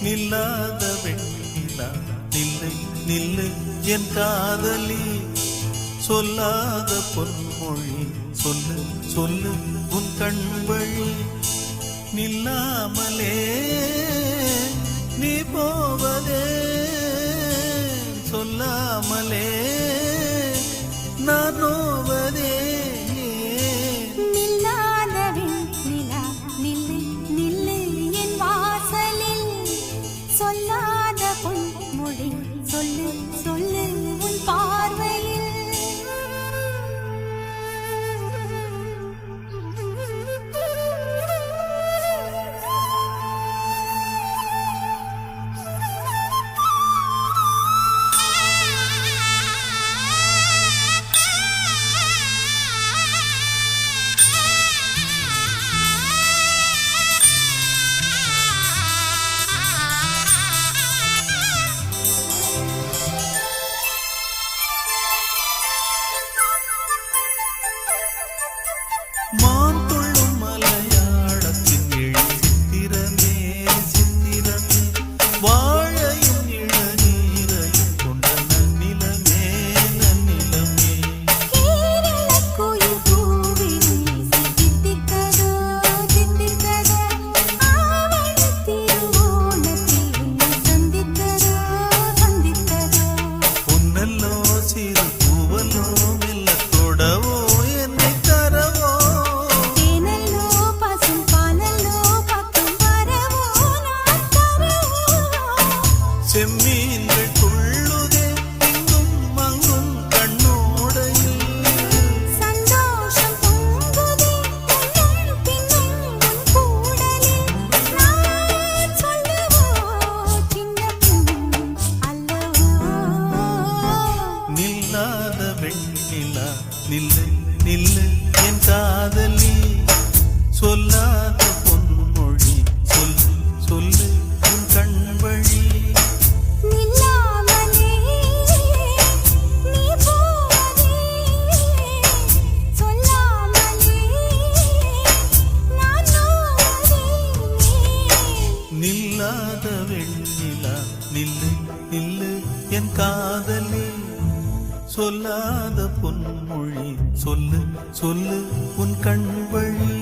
நில்லாத வெண்ணிலா நில்லை நில்லை என் காதலி, சொல்லாத பொன்மொழி சொல்லு சொல்லு உன் கண் வழி. நில்லாமலே நீ போவதே, சொல்லாமலே நான் நோவதே. சொல்லாத பொன்மொழி சொல்லு சொல்லு உன் பார்வையில். மான் துள்ளும் மலையாளத்தின் எழி சித்திரமே சித்திரமே, வாழையும் இளநீரையும் கொண்ட நன்னிலமே நன்னிலமே. கேரளக்குயில் பூவினை தித்திக்கதோ தித்திக்கதோ, ஆவணித் திருவோணத்தில் உன்னை சந்தித்ததோ சந்தித்ததோ. பொன்னல்லோ சிறு பூவல்லோ மெல்ல தொடவோ என்னை தரவோ, செம்மீன்கள் துள்ளுதே இங்கும் அங்கும் கண்ணோடையில். சந்தோஷம் பொங்குதே முன்னும் பின்னும் உன் கூடலில். நான் சொல்லவோ சின்ன பெண் அல்லவோ. நில்லாத வெண்ணிலா நில்லை நில்லை என் காதலி, சொல்லாத பொன்மொழி சொல்லு சொல்லு உன் கண் வழி. நில்லாமலே நீ போவதே, சொல்லாமலே நான் நோவதே. நில்லாத வெண்ணிலா நில்லை நில்லை என் காதலி, சொல்லாத பொன்மொழி சொல்லு சொல்லு உன் கண் வழி.